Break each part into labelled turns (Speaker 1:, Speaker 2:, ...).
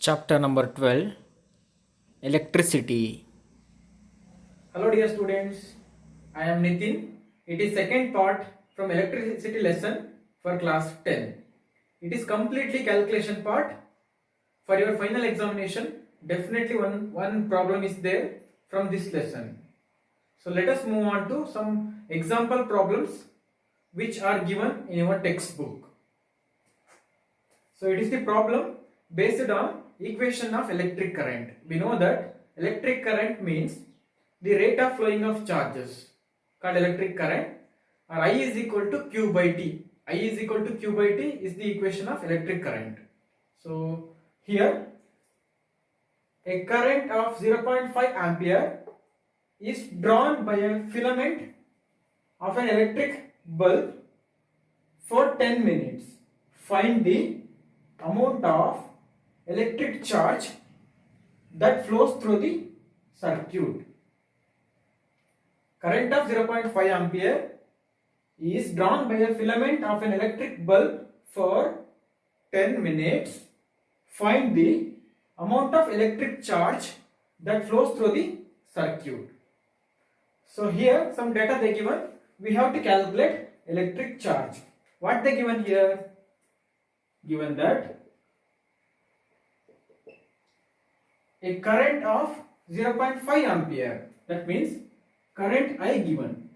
Speaker 1: Chapter number 12, Electricity.
Speaker 2: Hello dear students, I am Nitin. It is second part from electricity lesson for class 10. It is completely calculation part. For your final examination, definitely one problem is there from this lesson. So let us move on to some example problems which are given in your textbook. So it is the problem based on equation of electric current. We know that electric current means the rate of flowing of charges called electric current, or I is equal to Q by T. I is equal to Q by T is the equation of electric current. So here a current of 0.5 ampere is drawn by a filament of an electric bulb for 10 minutes. Find the amount of electric charge that flows through the circuit. Current of 0.5 ampere is drawn by a filament of an electric bulb for 10 minutes. Find the amount of electric charge that flows through the circuit. So here some data they given. We have to calculate electric charge. What they given here? Given that a current of 0.5 ampere, that means current I given,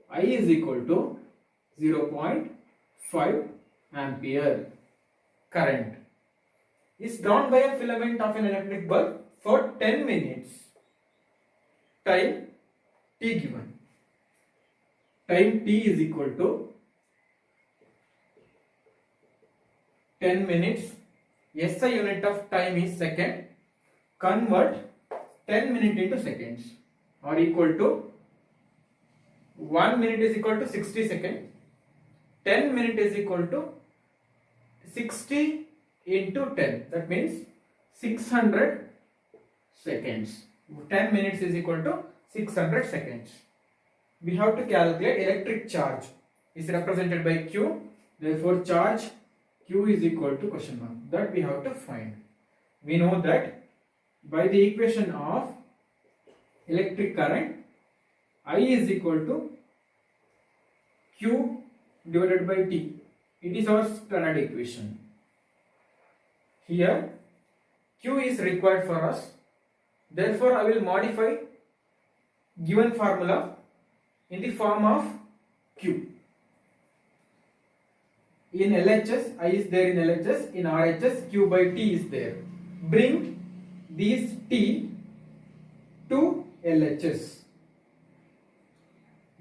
Speaker 2: I is equal to 0.5 ampere current is drawn by a filament of an electric bulb for 10 minutes. Time T given. Time T is equal to 10 minutes. SI unit of time is second. Convert 10 minutes into seconds, or equal to 1 minute is equal to 60 seconds. 10 minutes is equal to 60 into 10. That means 600 seconds. 10 minutes is equal to 600 seconds. We have to calculate electric charge. Is represented by Q. Therefore, charge Q is equal to question mark. That we have to find. We know that by the equation of electric current, I is equal to Q divided by T. It is our standard equation. Here Q is required for us. Therefore, I will modify given formula in the form of Q. In LHS, I is there in LHS. In RHS, Q by T is there. Bring these T to LHS.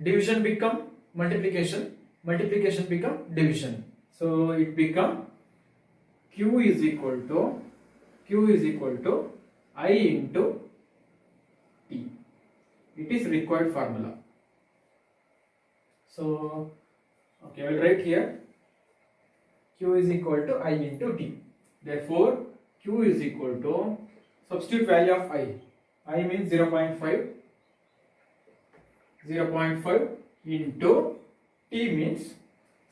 Speaker 2: Division become multiplication. Multiplication become division. So it become Q is equal to I into T. It is required formula. So okay, I will write here Q is equal to I into T. Therefore, Q is equal to, substitute value of I. I means 0.5. 0.5 into T means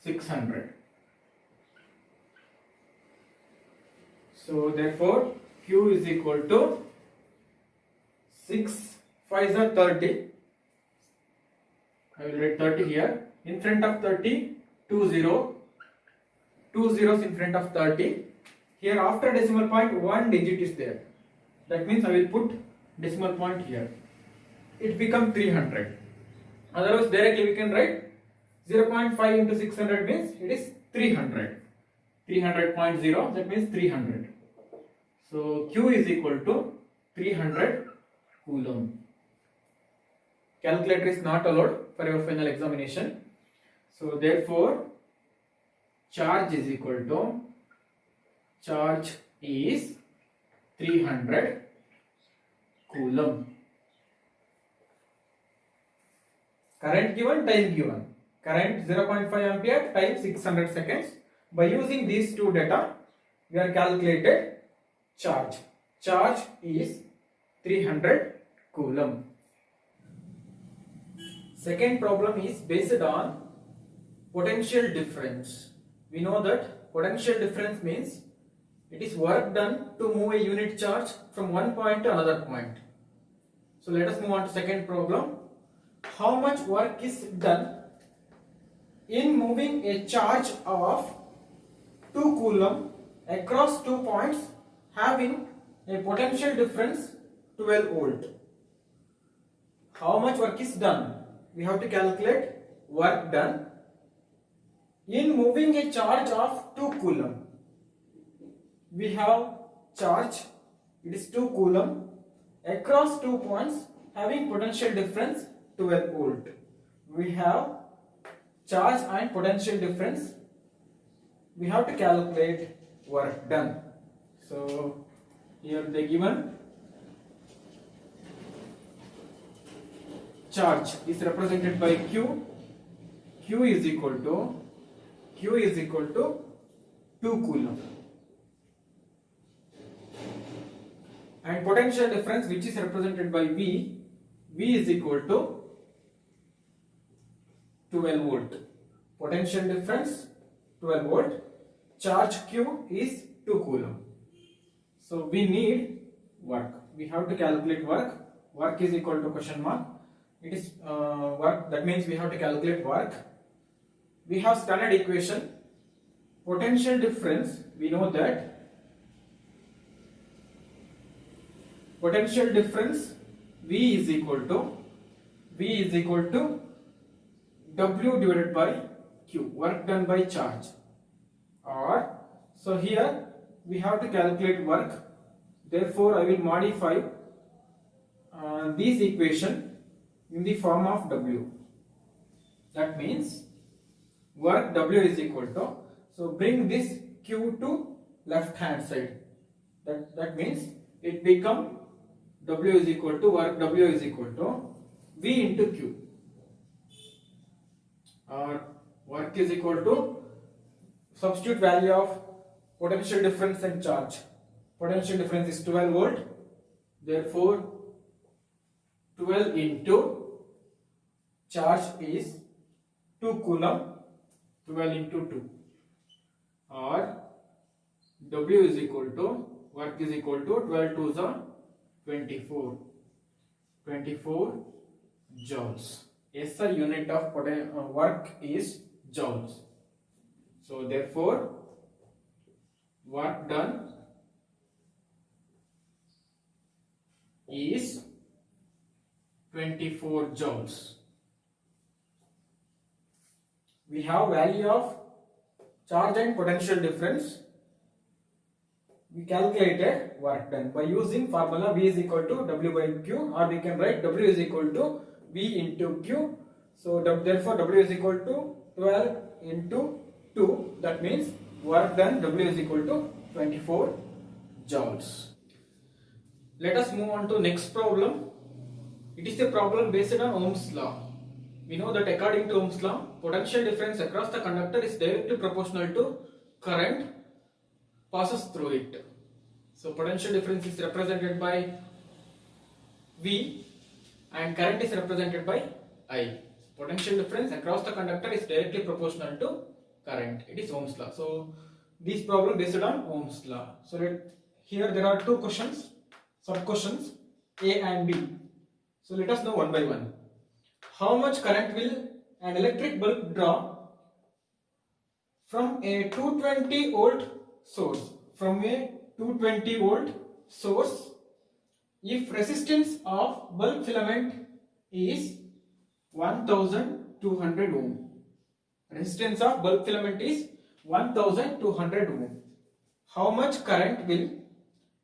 Speaker 2: 600. So therefore, Q is equal to 6 5s are 30. I will write 30 here. In front of 30, 2 zeros in front of 30. Here after decimal point, one digit is there. That means I will put decimal point here. It becomes 300. Otherwise, directly we can write 0.5 into 600 means it is 300. 300.0, that means 300. So Q is equal to 300 coulomb. Calculator is not allowed for your final examination. So therefore, charge is equal to, charge is 300 coulomb. Current given, time given. Current 0.5 ampere, time 600 seconds. By using these two data, we are calculated charge. Charge is 300 coulomb. Second problem is based on potential difference. We know that potential difference means It is work done to move a unit charge from one point to another point. So let us move on to second problem. How much work is done in moving a charge of 2 coulomb across 2 points having a potential difference 12 volt? How much work is done? We have to calculate work done in moving a charge of 2 coulomb. We have charge, it is 2 coulomb across 2 points having potential difference 12 volt. We have charge and potential difference. We have to calculate work done. So here they given charge is represented by Q. Q is equal to 2 coulomb. And potential difference, which is represented by V is equal to 12 volt. Potential difference 12 volt. Charge Q is 2 coulomb. So we need work. We have to calculate work. Work is equal to question mark. It is work. That means we have to calculate work. We have standard equation. Potential difference. We know that potential difference V is equal to W divided by Q, work done by charge. Or so here we have to calculate work. Therefore, I will modify this equation in the form of W. That means work W is equal to, so bring this Q to left hand side. That means it become W is equal to work W is equal to V into Q, or work is equal to substitute value of potential difference and charge. Potential difference is 12 volt. Therefore, 12 into charge is 2 coulomb. 12 into 2, or W is equal to work is equal to 12 to the 24 joules. SI unit of work is joules. So therefore, work done is 24 joules. We have value of charge and potential difference. We calculated work done by using formula V is equal to W by Q, or we can write W is equal to V into Q. So therefore W is equal to 12 into 2. That means work done W is equal to 24 joules. Let us move on to next problem. It is a problem based on Ohm's law. We know that according to Ohm's law, potential difference across the conductor is directly proportional to current passes through it. So potential difference is represented by V and current is represented by I. Potential difference across the conductor is directly proportional to current. It is Ohm's law. So this problem based on Ohm's law. So here there are two questions, sub questions A and B. So let us know one by one. How much current will an electric bulb draw from a 220 volt source? From a 220 volt source, if resistance of bulb filament is 1200 ohm. Resistance of bulb filament is 1200 ohm. How much current will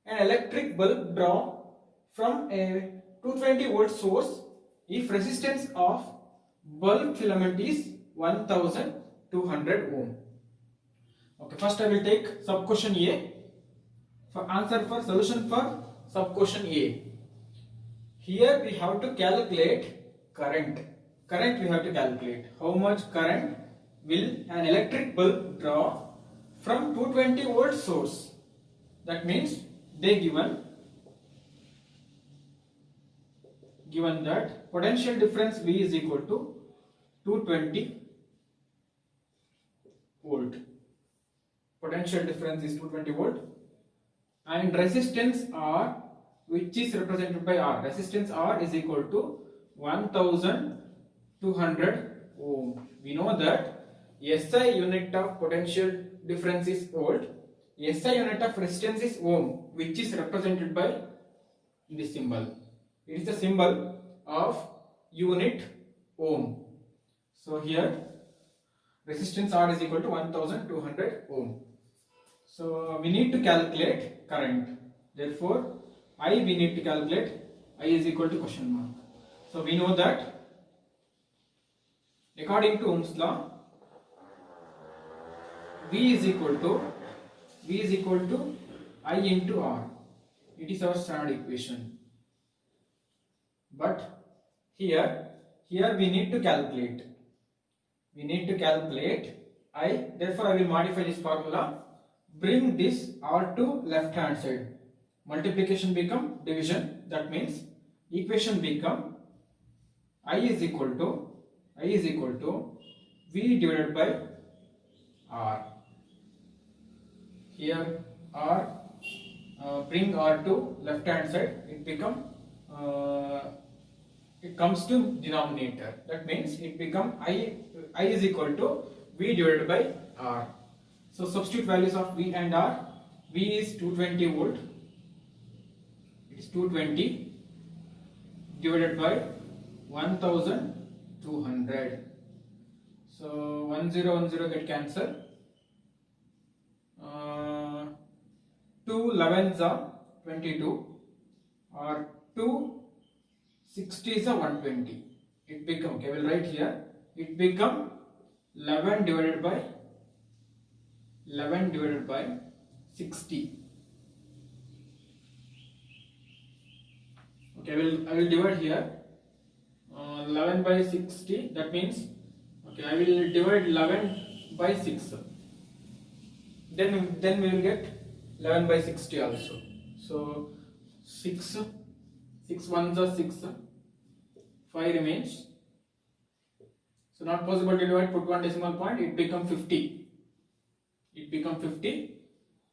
Speaker 2: an electric bulb draw from a 220 volt source if resistance of bulb filament is 1200 ohm? Okay, first I will take sub question A. For answer for solution for sub question A. Here we have to calculate current. Current we have to calculate. How much current will an electric bulb draw from 220 volt source? That means they given that potential difference V is equal to 220 volt. Potential difference is 220 volt. and resistance R, which is represented by R. Resistance R is equal to 1200 ohm. We know that SI unit of potential difference is volt. SI unit of resistance is ohm, which is represented by this symbol. It is the symbol of unit ohm. So here resistance R is equal to 1200 ohm. So we need to calculate current. Therefore, I we need to calculate. I is equal to question mark. So we know that according to Ohm's law, V is equal to I into R. It is our standard equation. But here we need to calculate. We need to calculate I. Therefore, I will modify this formula. Bring this R to left hand side. Multiplication become division. That means equation become I is equal to V divided by R. Here R, bring R to left hand side. It comes to denominator. That means it become I is equal to V divided by R. So substitute values of V and R. V is 220 volt. It is 220 divided by 1200. So 1010 get cancelled. 2 11s are 22 or 2 60s are 120. It become, okay, I will write here. It become 11 divided by 60. Okay, I will divide here. 11 by 60. That means, okay, I will divide 11 by 6. Then we will get 11 by 60 also. So 6 ones are 6. 5 remains. So not possible to divide. Put one decimal point. It become 50.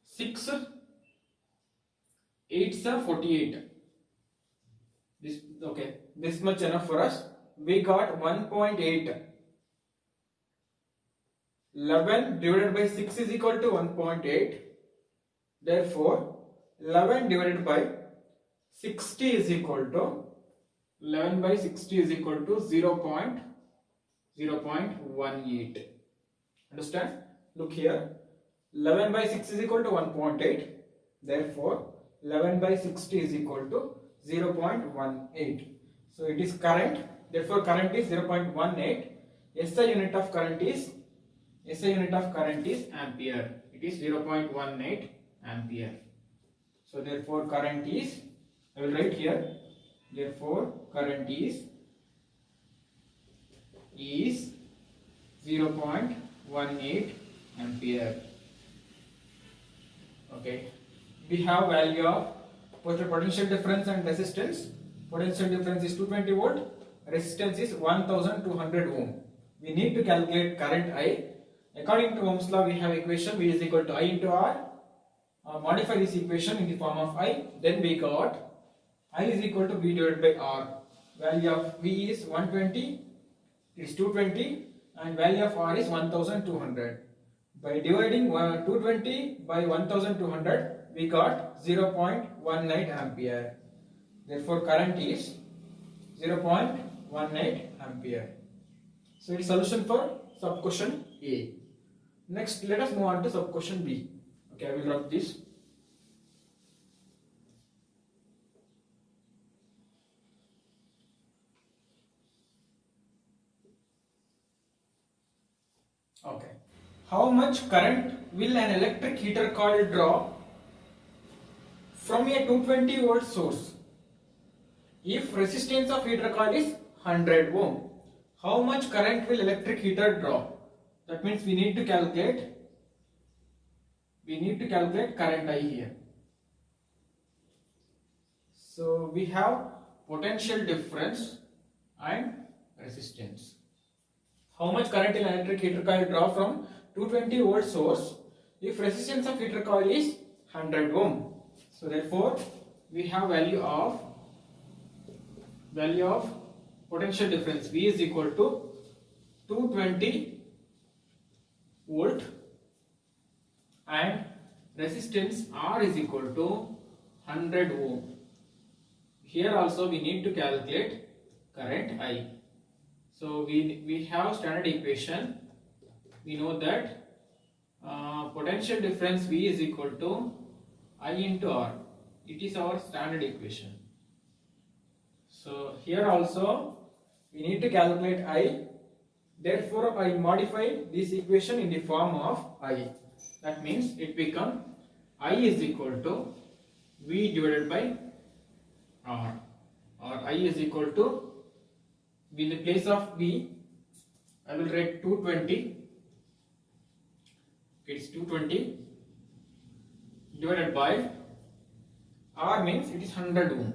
Speaker 2: 6 8s are 48. This much enough for us. We got 1.8. 11 divided by 6 is equal to 1.8. Therefore, 11 divided by 60 is equal to 0.18. Understand? Look here. 11 by 6 is equal to 1.8. Therefore, 11 by 60 is equal to 0.18. So it is current. Therefore, current is 0.18. SI unit of current is ampere. It is 0.18 ampere. So therefore, current is, I will write here. Therefore, current is 0.18 ampere. Okay. We have value of potential difference and resistance. Potential difference is 220 volt. Resistance is 1200 ohm. We need to calculate current I. According to Ohm's law, we have equation V is equal to I into R. Modify this equation in the form of I. Then we got I is equal to V divided by R. Value of V is 120. It is 220. And value of R is 1200. By dividing 220 by 1200, we got 0.18 ampere. Therefore, current is 0.18 ampere. So, it is solution for sub question A. Next, let us move on to sub question B. Okay, I will rub this. Okay. How much current will an electric heater coil draw from a 220 volt source if resistance of heater coil is 100 ohm? How much current will electric heater draw? That means we need to calculate current I here. So we have potential difference and resistance. How much current will an electric heater coil draw from 220 volt source if resistance of heater coil is 100 ohm? So therefore we have value of potential difference V is equal to 220 volt and resistance R is equal to 100 ohm. Here also we need to calculate current I. So we have standard equation. We know that potential difference V is equal to I into R. It is our standard equation. So here also we need to calculate I. Therefore I modify this equation in the form of I. That means it becomes I is equal to V divided by R, or I is equal to, in the place of V I will write 220. It's 220 divided by R means it is 100 ohm.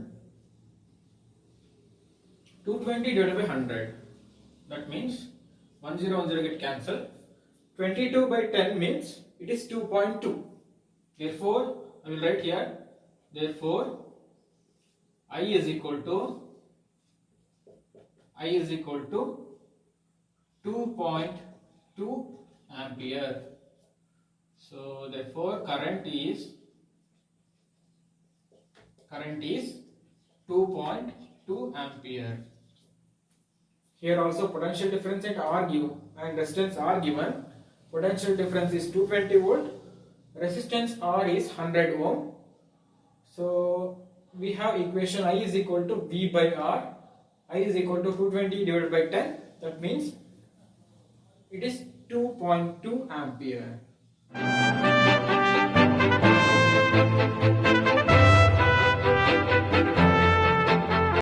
Speaker 2: 220 divided by 100, that means 1010 get cancelled. 22 by 10 means it is 2.2. Therefore I will write here, therefore I is equal to 2.2 ampere. So therefore current is 2.2 ampere. Here also potential difference and R given and resistance R given. Potential difference is 220 volt. Resistance R is 100 ohm. So we have equation I is equal to V by R. I is equal to 220 divided by 10. That means it is 2.2 ampere.